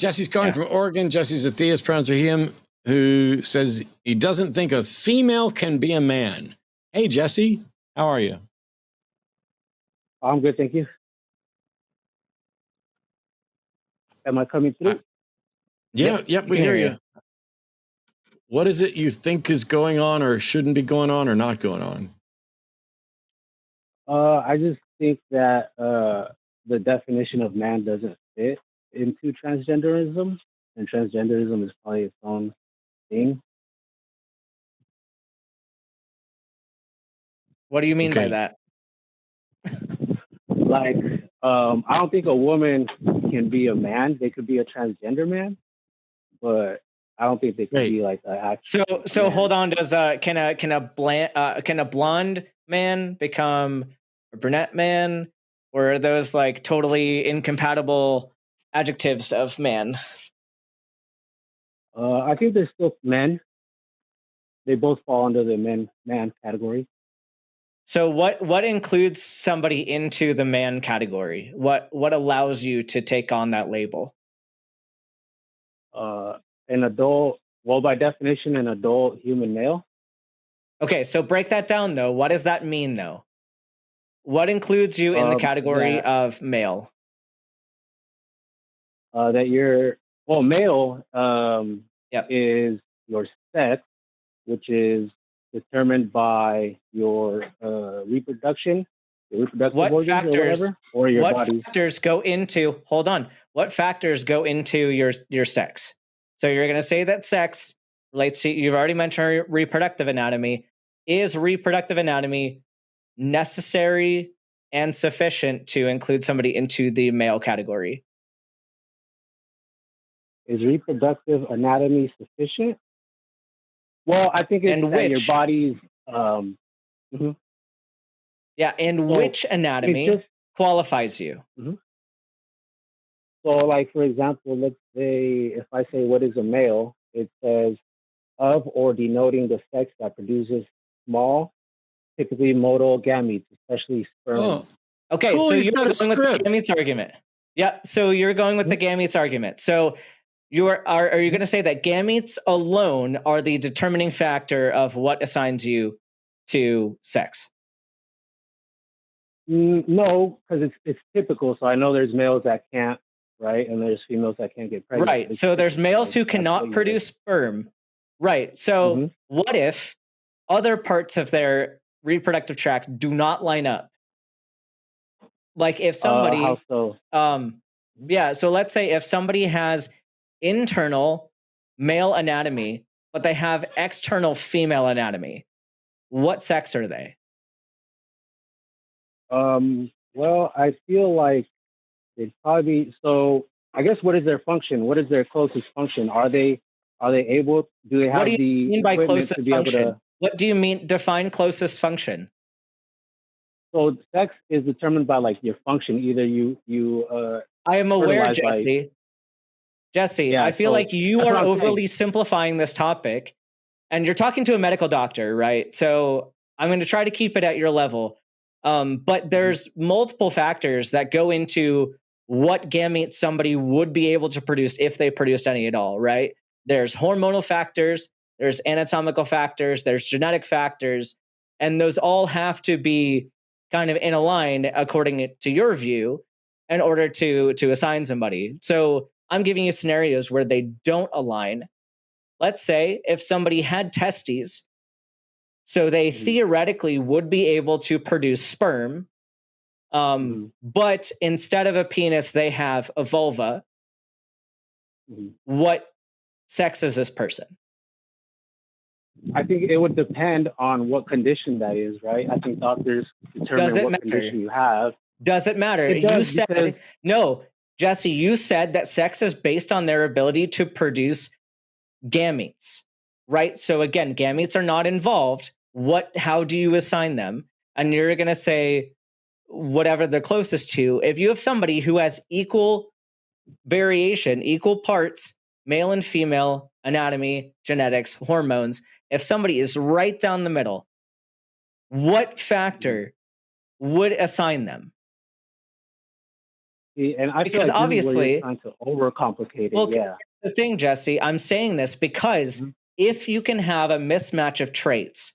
Jesse's calling from Oregon. Jesse's a theist, pronouns are him, who says he doesn't think a female can be a man. Hey, Jesse, how are you? I'm good, thank you. Am I coming through? Yep, we hear you. What is it you think is going on or shouldn't be going on or not going on? I just think that the definition of man doesn't fit into transgenderism, and transgenderism is probably its own thing. What do you mean by that? Like, I don't think a woman can be a man. They could be a transgender man, but I don't think they could be like an actual. So man. hold on. Does can a blonde man become a brunette man, or are those like totally incompatible adjectives of man? I think they're still men. They both fall under the man category. So what includes somebody into the man category? What allows you to take on that label? An adult, well, by definition, an adult human male. Okay, so break that down though. What does that mean though? What includes you in the category of male? That you're, well, male is your sex, which is determined by your reproduction, your reproductive organs or whatever, or your body. What factors go into, hold on, what factors go into your sex? So you're going to say that sex relates to, you've already mentioned reproductive anatomy. Is reproductive anatomy necessary and sufficient to include somebody into the male category? Is reproductive anatomy sufficient? Well, I think it's that your body's. Yeah, and which anatomy qualifies you? So, like, for example, let's say if I say what is a male, it says of or denoting the sex that produces small, typically motile gametes, especially sperm. Oh. Okay, cool, so he's you're got a going with the script. gametes argument. Yeah, so you're going with the gametes argument. So are you going to say that gametes alone are the determining factor of what assigns you to sex? No, because it's typical. So I know there's males that can't, right? And there's females that can't get pregnant. Right. So there's males who cannot produce sperm. Right. So what if other parts of their reproductive tract do not line up? Like if somebody, how so? Yeah. So let's say if somebody has internal male anatomy, but they have external female anatomy, what sex are they? Well, I feel like they'd probably be, so I guess what is their function? What is their closest function? Are they able, do they have What do you mean by closest function? What do you mean? Define closest function. So sex is determined by like your function. Either you I am aware, Jesse. Jesse, I feel like you are overly simplifying this topic, and you're talking to a medical doctor, right? So I'm going to try to keep it at your level. But there's multiple factors that go into what gametes somebody would be able to produce if they produced any at all, right? There's hormonal factors, there's anatomical factors, there's genetic factors, and those all have to be kind of in a line according to your view in order to assign somebody. So I'm giving you scenarios where they don't align. Let's say if somebody had testes, so they theoretically would be able to produce sperm, but instead of a penis, they have a vulva. What sex is this person? I think it would depend on what condition that is, right? I think doctors determine what condition you have. Does it matter? You said, no, Jesse, you said that sex is based on their ability to produce gametes, right? So again, gametes are not involved. How do you assign them? And you're going to say whatever they're closest to. If you have somebody who has equal variation, equal parts, male and female, anatomy, genetics, hormones, if somebody is right down the middle, what factor would assign them? See, and I because feel like obviously, this is where you're trying to overcomplicate it. Yeah. The thing, Jesse, I'm saying this because if you can have a mismatch of traits,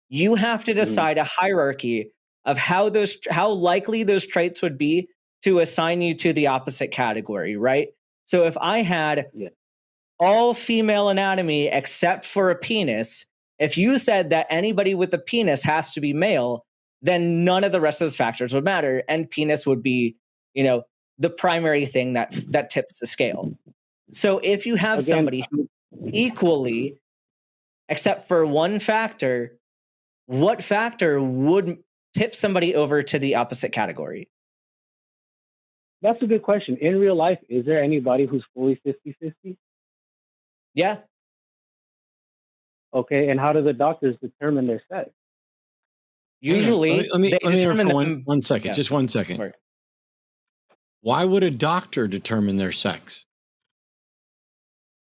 you have to decide a hierarchy of how likely those traits would be to assign you to the opposite category, right? So if I had all female anatomy except for a penis, if you said that anybody with a penis has to be male, then none of the rest of those factors would matter, and penis would be, the primary thing that tips the scale. So if you have somebody who equally, except for one factor, what factor would tip somebody over to the opposite category? That's a good question. In real life, is there anybody who's fully 50-50? Yeah. Okay, and how do the doctors determine their sex? Usually, let me interrupt for one second. Just 1 second. Right. Why would a doctor determine their sex?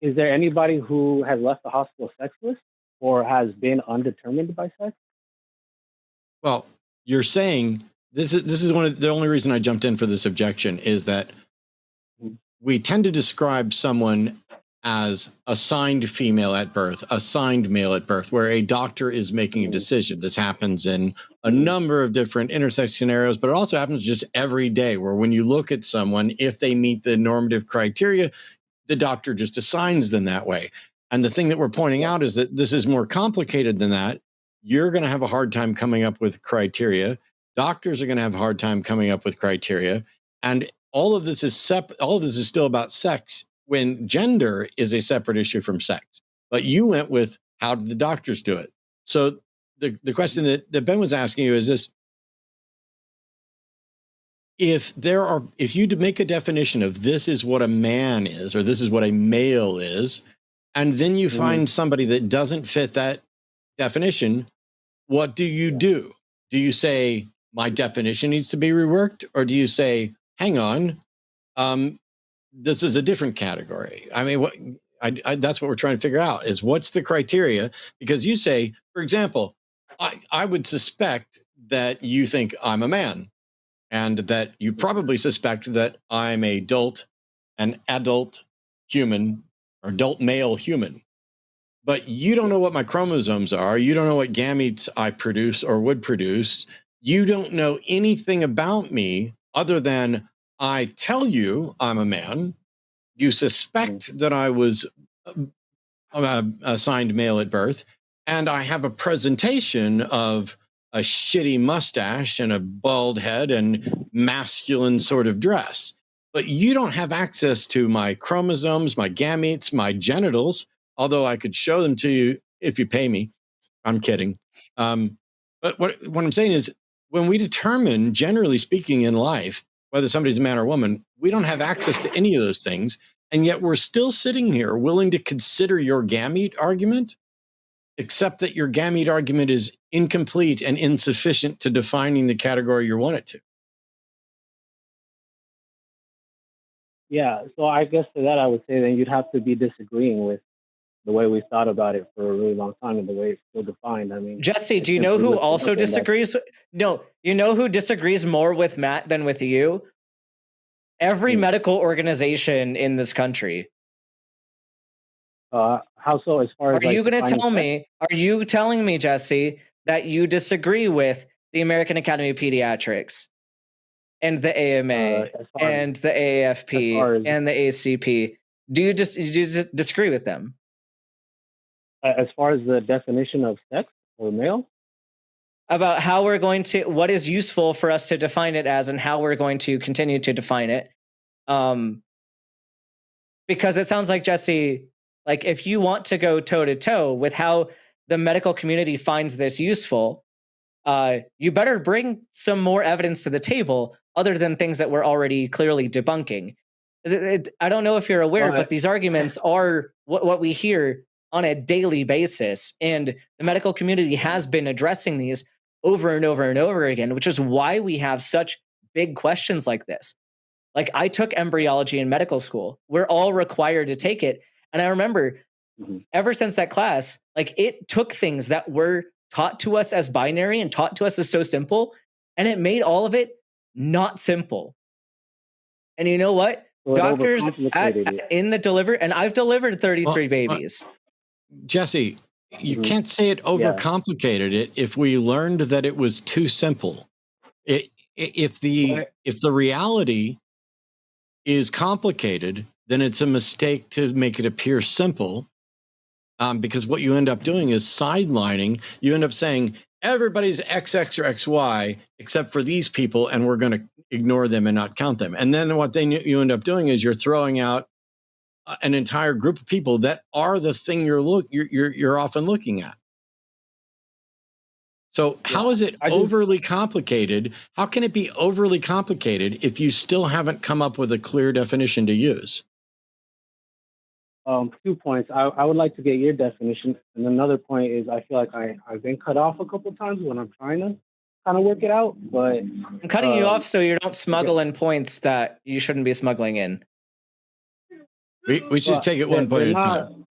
Is there anybody who has left the hospital sexless or has been undetermined by sex? Well, you're saying this is one of the only reason I jumped in for this objection is that we tend to describe someone as assigned female at birth, assigned male at birth, where a doctor is making a decision. This happens in a number of different intersex scenarios, but it also happens just every day, where when you look at someone, if they meet the normative criteria, the doctor just assigns them that way. And the thing that we're pointing out is that this is more complicated than that. You're going to have a hard time coming up with criteria. Doctors are going to have a hard time coming up with criteria. And all of this is still about sex, when gender is a separate issue from sex. But you went with, how did the doctors do it? So the question that Ben was asking you is this: if you make a definition of this is what a man is, or this is what a male is, and then you find somebody that doesn't fit that definition, what do you do? Do you say, my definition needs to be reworked? Or do you say, hang on, this is a different category? I mean, that's what we're trying to figure out, is what's the criteria? Because you say, for example, I would suspect that you think I'm a man, and that you probably suspect that I'm an adult human, or adult male human. But you don't know what my chromosomes are. You don't know what gametes I produce or would produce. You don't know anything about me other than I tell you I'm a man. You suspect that I was assigned male at birth, and I have a presentation of a shitty mustache and a bald head and masculine sort of dress. But you don't have access to my chromosomes, my gametes, my genitals, although I could show them to you if you pay me. I'm kidding. But what I'm saying is, when we determine, generally speaking in life, whether somebody's a man or a woman, we don't have access to any of those things. And yet we're still sitting here willing to consider your gamete argument, except that your gamete argument is incomplete and insufficient to defining the category you want it to. Yeah, so I guess to that I would say then you'd have to be disagreeing with the way we thought about it for a really long time and the way it's still defined. I mean, Jesse, do you know who also disagrees? No, you know who disagrees more with Matt than with you? Every medical organization in this country. How so? As far as, are you going to tell me? Are you telling me, Jesse, that you disagree with the American Academy of Pediatrics and the AMA and the AAFP and the ACP? Do you just disagree with them? As far as the definition of sex or male? About how we're going to, what is useful for us to define it as, and how we're going to continue to define it. Because it sounds like, Jesse, like, if you want to go toe to toe with how the medical community finds this useful, you better bring some more evidence to the table other than things that we're already clearly debunking. I don't know if you're aware, but these arguments are what we hear on a daily basis. And the medical community has been addressing these over and over and over again, which is why we have such big questions like this. Like, I took embryology in medical school. We're all required to take it. And I remember ever since that class, like, it took things that were taught to us as binary and taught to us as so simple, and it made all of it not simple. And you know what? So Doctors in the delivery, and I've delivered 33 babies. Jesse, you can't say it overcomplicated it if we learned that it was too simple. If the reality is complicated, then it's a mistake to make it appear simple. Because what you end up doing is sidelining. You end up saying everybody's XX or XY except for these people, and we're going to ignore them and not count them. And then what you end up doing is you're throwing out an entire group of people that are the thing you're often looking at. So how is it overly complicated? How can it be overly complicated if you still haven't come up with a clear definition to use? 2 points. I would like to get your definition. And another point is I feel like I've been cut off a couple times when I'm trying to kind of work it out. But I'm cutting you off so you don't smuggle in points that you shouldn't be smuggling in. We should take it one point at a time.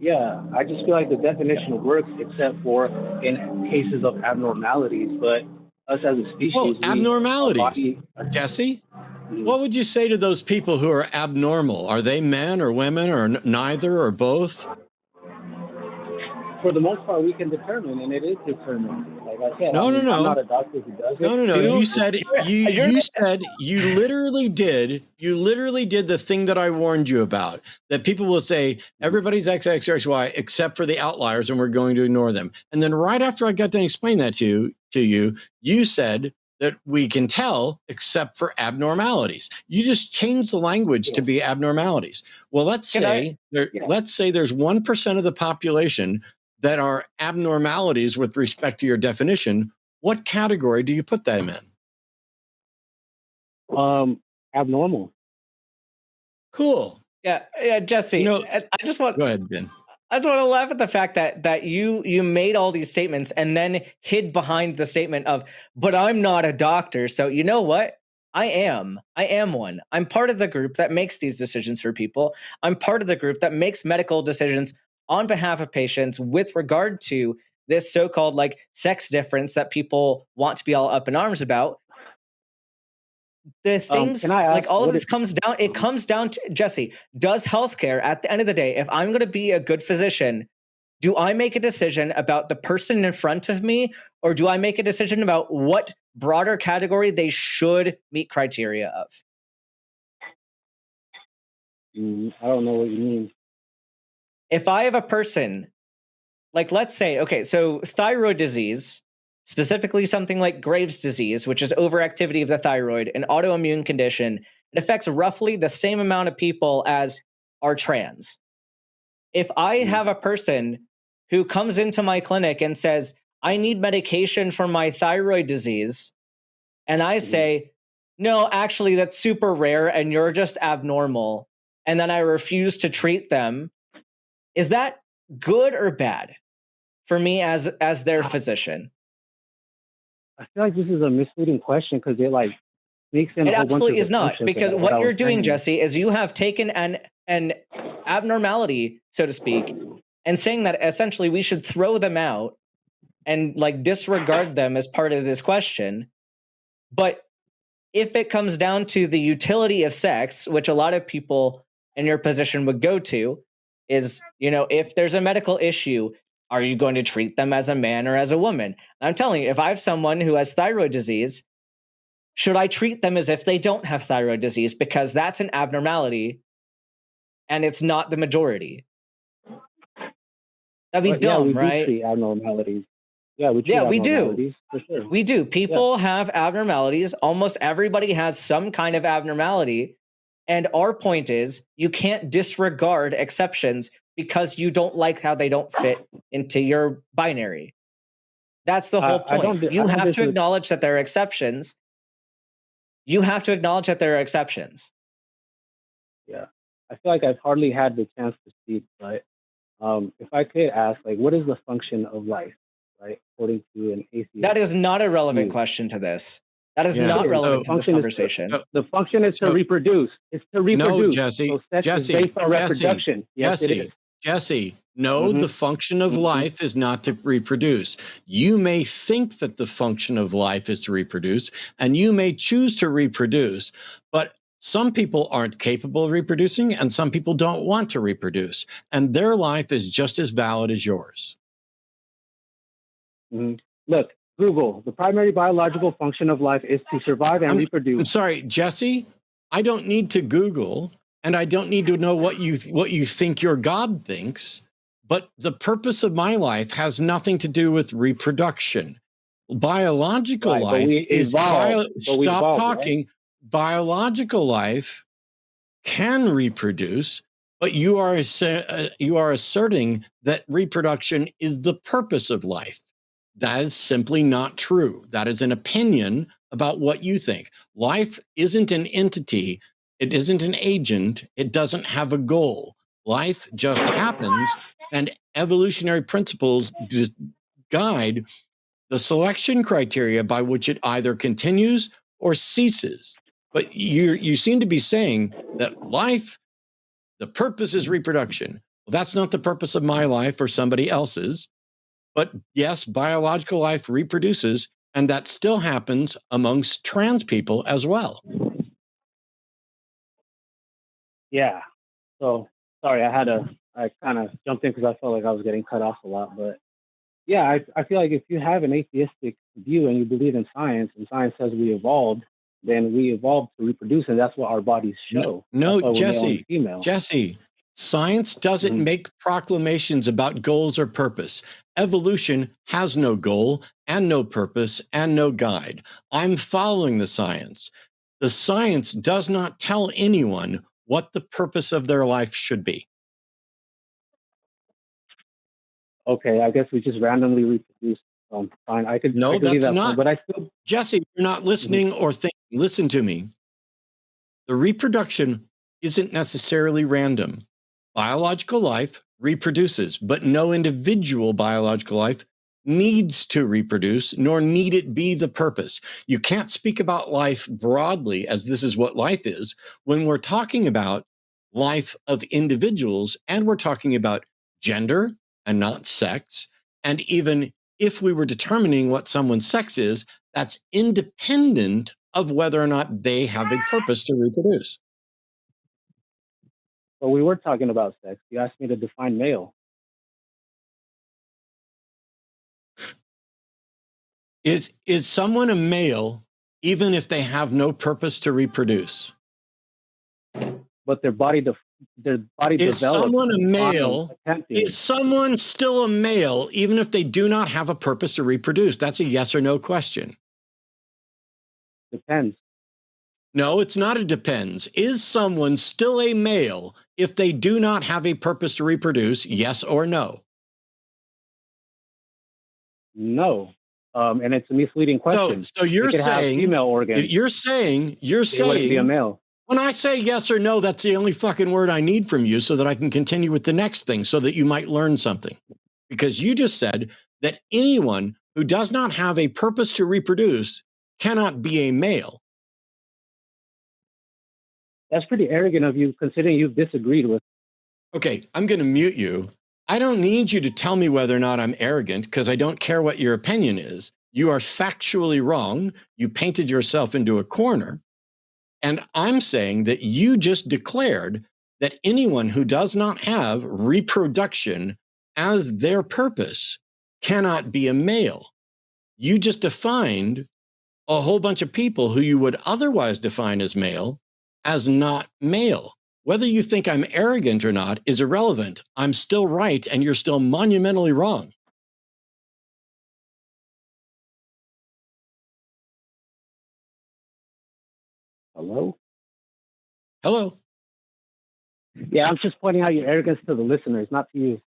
Yeah, I just feel like the definition works except for in cases of abnormalities. But us as a species... Well, abnormalities, Jesse? What would you say to those people who are abnormal? Are they men or women or neither or both? For the most part, we can determine, and it is determined. Like I said, no. I'm not a doctor who does it. No. You said you literally did the thing that I warned you about. That people will say everybody's XX or XY except for the outliers, and we're going to ignore them. And then right after I got done explaining that to you, you said that we can tell except for abnormalities. You just changed the language to be abnormalities. Well, let's say there's 1% of the population that are abnormalities with respect to your definition. What category do you put them in? Abnormal. Cool. Yeah, Jesse. I just want. Go ahead, Ben. I just want to laugh at the fact that you made all these statements and then hid behind the statement of, but I'm not a doctor. So you know what? I am one. I'm part of the group that makes these decisions for people. I'm part of the group that makes medical decisions on behalf of patients with regard to this so-called like sex difference that people want to be all up in arms about. The things like all of this comes down to, Jesse, does healthcare at the end of the day, if I'm going to be a good physician, do I make a decision about the person in front of me, or do I make a decision about what broader category they should meet criteria of? I don't know what you mean. If I have a person, like let's say, okay, so thyroid disease, specifically something like Graves' disease, which is overactivity of the thyroid, an autoimmune condition, it affects roughly the same amount of people as are trans. If I have a person who comes into my clinic and says, I need medication for my thyroid disease, and I say, no, actually, that's super rare and you're just abnormal, and then I refuse to treat them, is that good or bad for me as their physician? I feel like this is a misleading question because it like makes in. It absolutely is not, because what you're doing, Jesse, is you have taken an abnormality, so to speak, and saying that essentially we should throw them out and like disregard them as part of this question. But if it comes down to the utility of sex, which a lot of people in your position would go to, is, if there's a medical issue, are you going to treat them as a man or as a woman? I'm telling you, if I have someone who has thyroid disease, should I treat them as if they don't have thyroid disease? Because that's an abnormality and it's not the majority. That'd be dumb, right? We treat abnormalities. Yeah, we do. For sure. We do. People have abnormalities. Almost everybody has some kind of abnormality. And our point is, you can't disregard exceptions because you don't like how they don't fit into your binary. That's the whole point. You have to acknowledge that there are exceptions. You have to acknowledge that there are exceptions. Yeah. I feel like I've hardly had the chance to speak, but if I could ask, like, what is the function of life, right? According to an atheist. That is not a relevant question to this. That is not relevant to this conversation. The function is to reproduce. It's to reproduce. No, Jesse. So sex is based on reproduction. Yes, it is. Jesse, no, the function of life is not to reproduce. You may think that the function of life is to reproduce, and you may choose to reproduce, but some people aren't capable of reproducing, and some people don't want to reproduce, and their life is just as valid as yours. Look, Google, the primary biological function of life is to survive and reproduce. I'm sorry, Jesse, I don't need to Google, and I don't need to know what you think your God thinks, but the purpose of my life has nothing to do with reproduction. Biological life is stop talking. Right? Biological life can reproduce, but you are asserting that reproduction is the purpose of life. That is simply not true. That is an opinion about what you think. Life isn't an entity. It isn't an agent. It doesn't have a goal. Life just happens, and evolutionary principles guide the selection criteria by which it either continues or ceases. But you seem to be saying that life, the purpose is reproduction. Well, that's not the purpose of my life or somebody else's. But yes, biological life reproduces, and that still happens amongst trans people as well. Yeah. So sorry, I kind of jumped in because I felt like I was getting cut off a lot. But yeah, I feel like if you have an atheistic view and you believe in science, and science says we evolved, then we evolved to reproduce, and that's what our bodies show. No, Jesse, science doesn't make proclamations about goals or purpose. Evolution has no goal and no purpose and no guide. I'm following the science. The science does not tell anyone what the purpose of their life should be. Okay, I guess we just randomly reproduce. Fine, I could. No, I could that's not. Point, but I still, Jesse, you're not listening or thinking. Listen to me. The reproduction isn't necessarily random. Biological life reproduces, but no individual biological life needs to reproduce, nor need it be the purpose. You can't speak about life broadly as this is what life is when we're talking about life of individuals, and we're talking about gender and not sex. And even if we were determining what someone's sex is, that's independent of whether or not they have a purpose to reproduce. But we were talking about sex. You asked me to define male. Is someone a male even if they have no purpose to reproduce? But their body is someone a male? Is someone still a male even if they do not have a purpose to reproduce? That's a yes or no question. Depends. No, it's not a depends. Is someone still a male if they do not have a purpose to reproduce? Yes or no? No. And it's a misleading question. So you're saying female organs. You're saying be a male. When I say yes or no, that's the only fucking word I need from you so that I can continue with the next thing so that you might learn something. Because you just said that anyone who does not have a purpose to reproduce cannot be a male. That's pretty arrogant of you, considering you've disagreed with. Okay, I'm going to mute you. I don't need you to tell me whether or not I'm arrogant because I don't care what your opinion is. You are factually wrong. You painted yourself into a corner. And I'm saying that you just declared that anyone who does not have reproduction as their purpose cannot be a male. You just defined a whole bunch of people who you would otherwise define as male as not male. Whether you think I'm arrogant or not is irrelevant. I'm still right, and you're still monumentally wrong. Hello? Hello? Yeah, I'm just pointing out your arrogance to the listeners, not to you.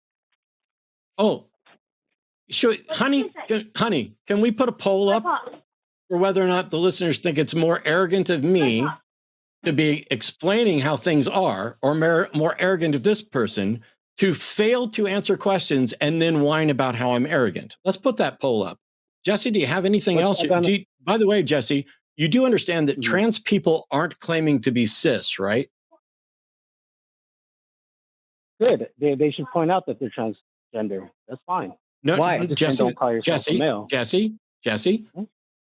Oh, sure. Honey, can we put a poll up for whether or not the listeners think it's more arrogant of me to be explaining how things are, or more arrogant of this person to fail to answer questions and then whine about how I'm arrogant? Let's put that poll up. Jesse, do you have anything else? By the way, Jesse, you do understand that trans people aren't claiming to be cis, right? good. They should point out that they're transgender. That's fine. No, why? Jesse, male. Jesse, Hmm?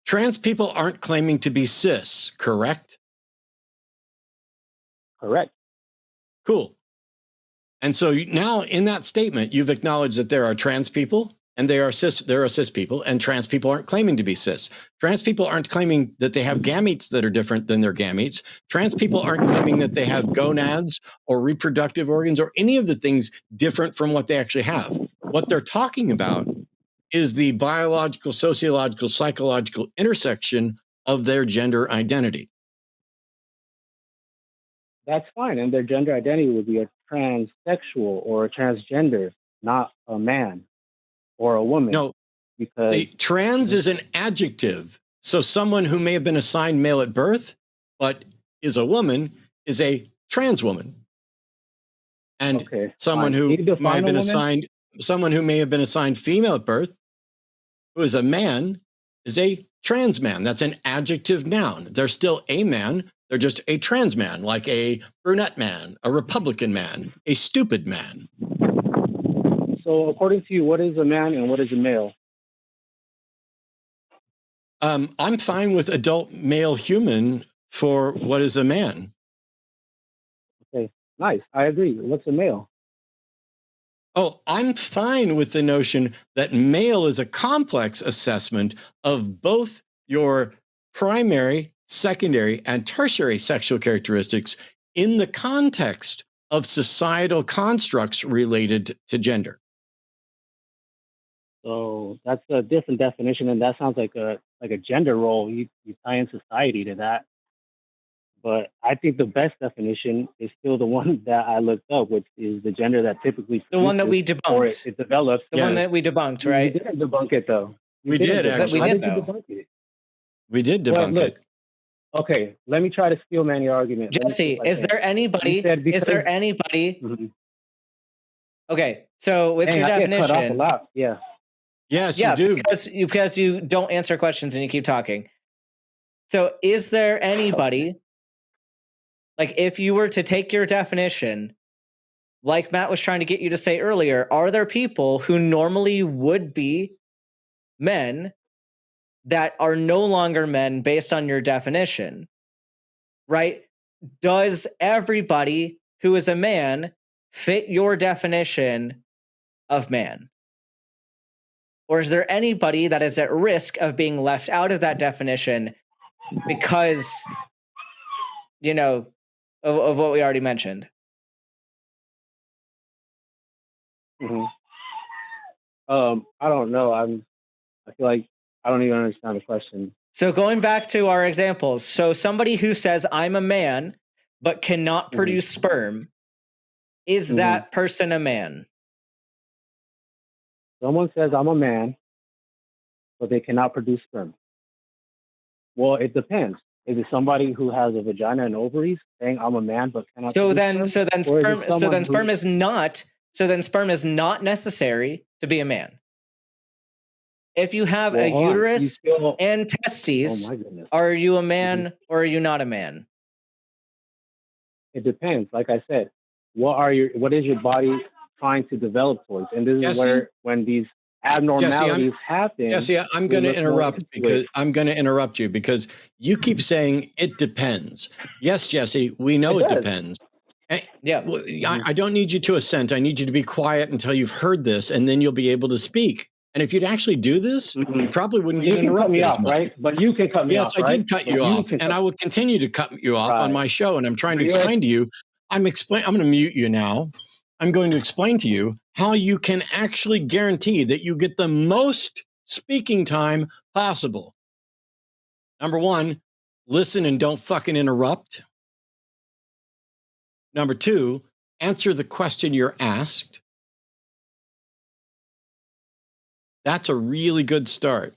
trans people aren't claiming to be cis, correct? Correct. Cool. And so now in that statement, you've acknowledged that there are trans people and there are cis people, and trans people aren't claiming to be cis. Trans people aren't claiming that they have gametes that are different than their gametes. Trans people aren't claiming that they have gonads or reproductive organs or any of the things different from what they actually have. What they're talking about is the biological, sociological, psychological intersection of their gender identity. That's fine. And their gender identity would be a transsexual or a transgender, not a man or a woman. No, because see, trans is an adjective. So someone who may have been assigned male at birth, but is a woman, is a trans woman. And someone who may have been assigned, someone who may have been assigned female at birth, who is a man, is a trans man. That's an adjective noun. They're still a man. They're just a trans man, like a brunette man, a Republican man, a stupid man. So according to you, what is a man and what is a male? I'm fine with adult male human for what is a man. Okay, nice. I agree. What's a male? Oh, I'm fine with the notion that male is a complex assessment of both your primary, secondary, and tertiary sexual characteristics in the context of societal constructs related to gender. So that's a different definition, and that sounds like a gender role. You tie in society to that. But I think the best definition is still the one that I looked up, which is the gender that typically the one that we debunked. Or it develops. The one that we debunked, right? We didn't debunk it though. We did actually. We did though. Debunk it? We did debunk it. Okay, let me try to steel man your argument. Jesse, is there anybody? Is there anybody? Mm-hmm. Okay, so with your definition, cut off a lot. Yeah. Yes, you do. Because you don't answer questions and you keep talking. So is there anybody, like if you were to take your definition, like Matt was trying to get you to say earlier, are there people who normally would be men that are no longer men based on your definition, right? Does everybody who is a man fit your definition of man? Or is there anybody that is at risk of being left out of that definition because, you know, of what we already mentioned? Mm-hmm. I don't know. I feel like I don't even understand the question. So going back to our examples, so somebody who says I'm a man but cannot produce sperm, is that person a man? Someone says I'm a man, but they cannot produce sperm. Well, it depends. Is it somebody who has a vagina and ovaries saying I'm a man but cannot produce sperm? So then sperm is not necessary to be a man. If you have a uterus and testes, are you a man or are you not a man? It depends. Like I said, what is your body trying to develop towards? And this is where when these abnormalities happen. Jesse, I'm going to interrupt you because you keep saying it depends. Yes, Jesse, we know it depends. Yeah. I don't need you to assent. I need you to be quiet until you've heard this, and then you'll be able to speak. And if you'd actually do this, you probably wouldn't get interrupted. You can cut me off, right? But you can cut me off. Yes, I did cut you off, and I will continue to cut you off on my show. And I'm trying to explain to you. I'm going to mute you now. I'm going to explain to you how you can actually guarantee that you get the most speaking time possible. Number one, listen and don't fucking interrupt. Number two, answer the question you're asked. That's a really good start.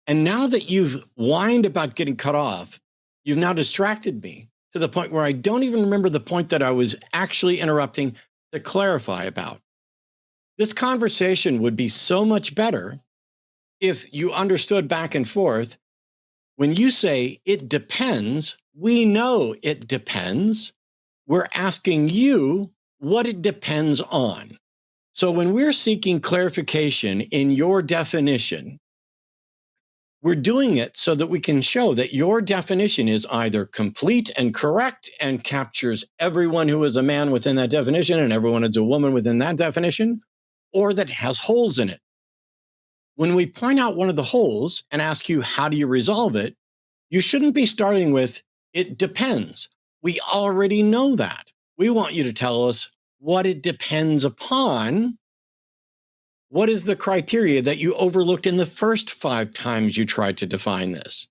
And now that you've whined about getting cut off, you've now distracted me to the point where I don't even remember the point that I was actually interrupting to clarify about. This conversation would be so much better if you understood back and forth. When you say it depends, we know it depends. We're asking you what it depends on. So when we're seeking clarification in your definition, we're doing it so that we can show that your definition is either complete and correct and captures everyone who is a man within that definition and everyone is a woman within that definition, or that it has holes in it. When we point out one of the holes and ask you, how do you resolve it? You shouldn't be starting with, it depends. We already know that. We want you to tell us what it depends upon. What is the criteria that you overlooked in the first 5 times you tried to define this?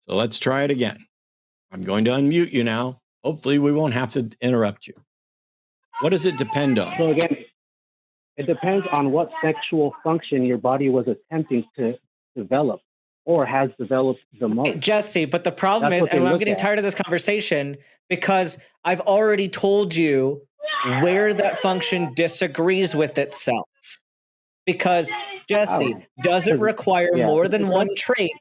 So let's try it again. I'm going to unmute you now. Hopefully we won't have to interrupt you. What does it depend on? So again, it depends on what sexual function your body was attempting to develop or has developed the most. Jesse, but the problem is, and I'm getting tired of this conversation because I've already told you where that function disagrees with itself. Because, Jesse, does it require more than one trait?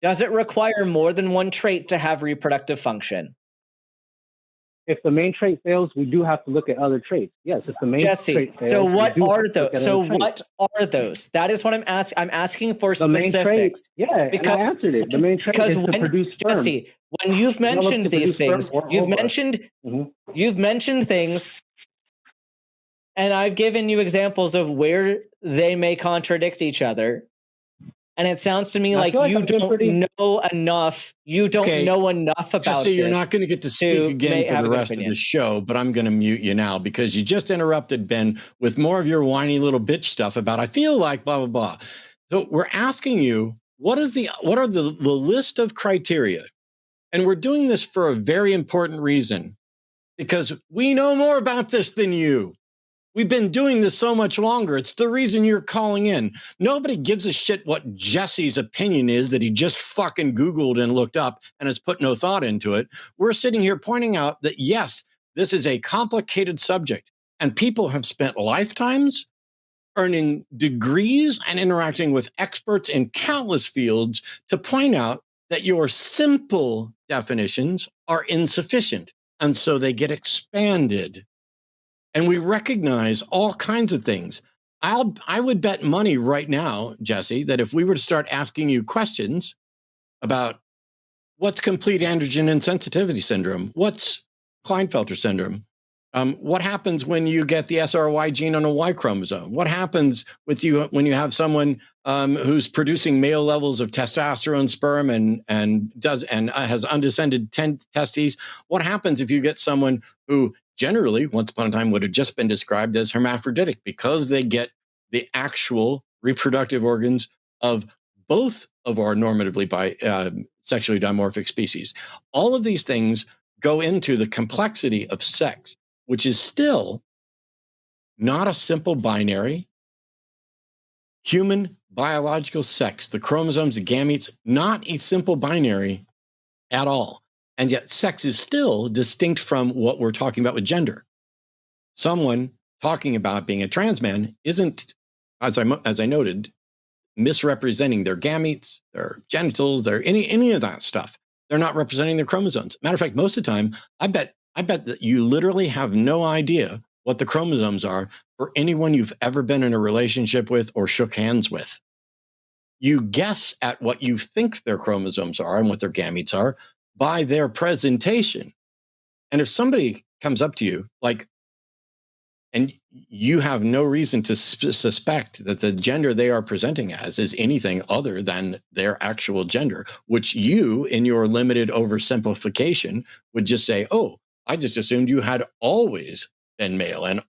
Does it require more than one trait to have reproductive function? If the main trait fails, we do have to look at other traits. Yes, if the main trait fails, so what are those? So what are those? That is what I'm asking. I'm asking for specifics. Because I answered it. The main trait is to produce sperm. Jesse, when you've mentioned these things, you've mentioned things, and I've given you examples of where they may contradict each other. And it sounds to me like you don't know enough. You don't know enough about this. You're not going to get to speak again for the rest of the show, but I'm going to mute you now because you just interrupted Ben with more of your whiny little bitch stuff about, I feel like blah, blah, blah. So we're asking you, what are the list of criteria? And we're doing this for a very important reason, because we know more about this than you. We've been doing this so much longer. It's the reason you're calling in. Nobody gives a shit what Jesse's opinion is that he just fucking Googled and looked up and has put no thought into it. We're sitting here pointing out that, yes, this is a complicated subject, and people have spent lifetimes earning degrees and interacting with experts in countless fields to point out that your simple definitions are insufficient, and so they get expanded. And we recognize all kinds of things. I would bet money right now, Jesse, that if we were to start asking you questions about what's complete androgen insensitivity syndrome, what's Klinefelter syndrome, what happens when you get the SRY gene on a Y chromosome, what happens with you when you have someone who's producing male levels of testosterone, sperm, and has undescended testes, what happens if you get someone who generally, once upon a time, would have just been described as hermaphroditic because they get the actual reproductive organs of both of our normatively sexually dimorphic species. All of these things go into the complexity of sex, which is still not a simple binary. Human biological sex, the chromosomes, the gametes, not a simple binary at all. And yet sex is still distinct from what we're talking about with gender. Someone talking about being a trans man isn't, as I noted, misrepresenting their gametes, their genitals, their any of that stuff. They're not representing their chromosomes. Matter of fact, most of the time, I bet that you literally have no idea what the chromosomes are for anyone you've ever been in a relationship with or shook hands with. You guess at what you think their chromosomes are and what their gametes are by their presentation. And if somebody comes up to you, and you have no reason to suspect that the gender they are presenting as is anything other than their actual gender, which you, in your limited oversimplification, would just say, oh, I just assumed you had always been male and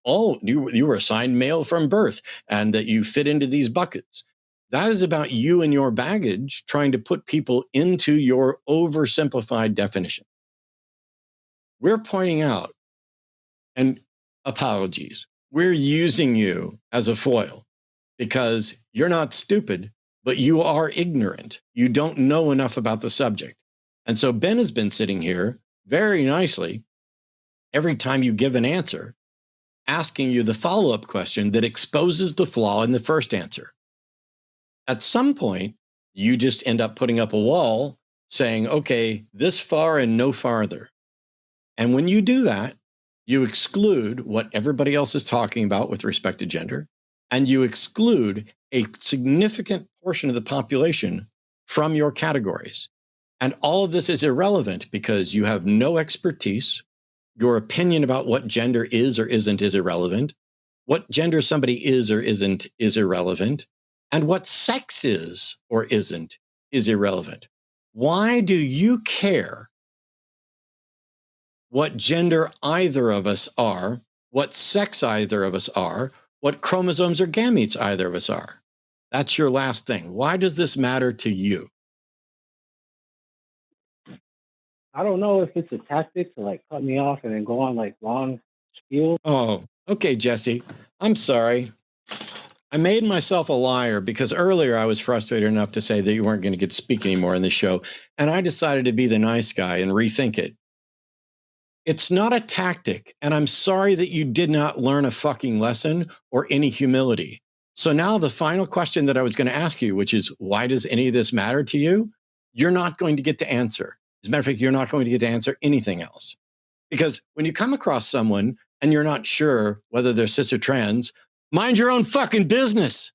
you were assigned male from birth and that you fit into these buckets. That is about you and your baggage trying to put people into your oversimplified definition. We're pointing out, and apologies, we're using you as a foil because you're not stupid, but you are ignorant. You don't know enough about the subject. And so Ben has been sitting here very nicely every time you give an answer, asking you the follow-up question that exposes the flaw in the first answer. At some point, you just end up putting up a wall saying, okay, this far and no farther. And when you do that, you exclude what everybody else is talking about with respect to gender, and you exclude a significant portion of the population from your categories. And all of this is irrelevant because you have no expertise. Your opinion about what gender is or isn't is irrelevant. What gender somebody is or isn't is irrelevant. And what sex is or isn't is irrelevant. Why do you care what gender either of us are, what sex either of us are, what chromosomes or gametes either of us are? That's your last thing. Why does this matter to you? I don't know if it's a tactic to like cut me off and then go on like long spiel. Oh, okay, Jesse. I'm sorry. I made myself a liar because earlier I was frustrated enough to say that you weren't going to get to speak anymore in the show. And I decided to be the nice guy and rethink it. It's not a tactic. And I'm sorry that you did not learn a fucking lesson or any humility. So now the final question that I was going to ask you, which is, why does any of this matter to you? You're not going to get to answer. As a matter of fact, you're not going to get to answer anything else. Because when you come across someone and you're not sure whether they're cis or trans, mind your own fucking business.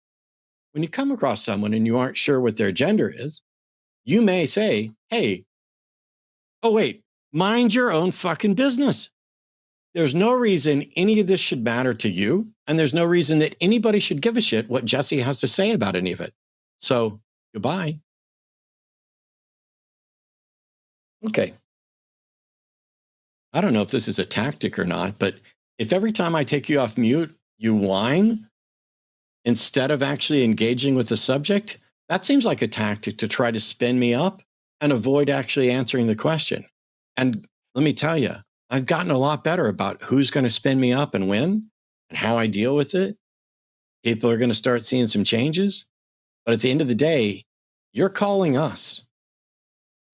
When you come across someone and you aren't sure what their gender is, you may say, hey, oh, wait, mind your own fucking business. There's no reason any of this should matter to you. And there's no reason that anybody should give a shit what Jesse has to say about any of it. So goodbye. Okay. I don't know if this is a tactic or not, but if every time I take you off mute, you whine instead of actually engaging with the subject, that seems like a tactic to try to spin me up and avoid actually answering the question. And let me tell you, I've gotten a lot better about who's going to spin me up and when and how I deal with it. People are going to start seeing some changes. But at the end of the day, you're calling us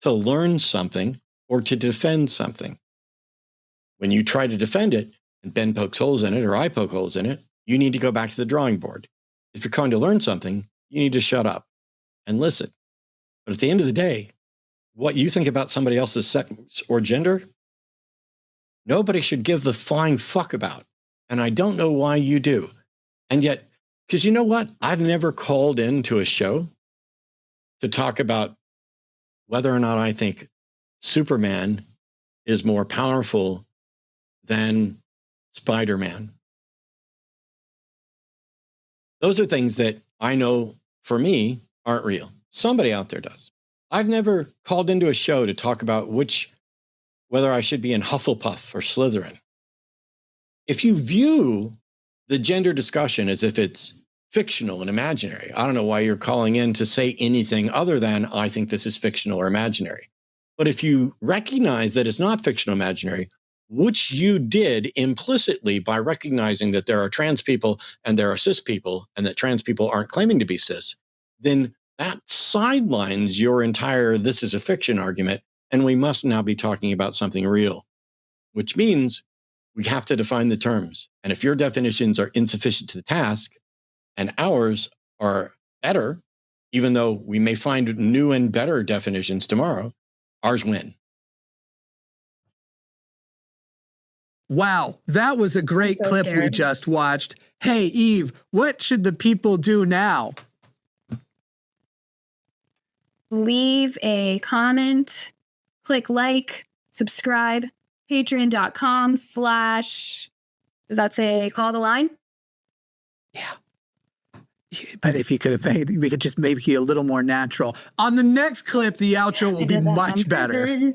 to learn something or to defend something. When you try to defend it and Ben pokes holes in it or I poke holes in it, you need to go back to the drawing board. If you're going to learn something, you need to shut up and listen. But at the end of the day, what you think about somebody else's sex or gender, nobody should give the flying fuck about. And I don't know why you do. And yet, because you know what? I've never called into a show to talk about whether or not I think Superman is more powerful than Spider-Man. Those are things that I know for me aren't real. Somebody out there does. I've never called into a show to talk about whether I should be in Hufflepuff or Slytherin. If you view the gender discussion as if it's fictional and imaginary, I don't know why you're calling in to say anything other than I think this is fictional or imaginary. But if you recognize that it's not fictional or imaginary, which you did implicitly by recognizing that there are trans people and there are cis people and that trans people aren't claiming to be cis, then that sidelines your entire this is a fiction argument, and we must now be talking about something real, which means we have to define the terms. And if your definitions are insufficient to the task and ours are better, even though we may find new and better definitions tomorrow, ours win. Wow, that was a great clip we just watched. Hey, Eve, what should the people do now? Leave a comment, click like, subscribe, patreon.com/ does that say call the line? Yeah. But if you could have made, we could just make it a little more natural. On the next clip, the outro will be much better.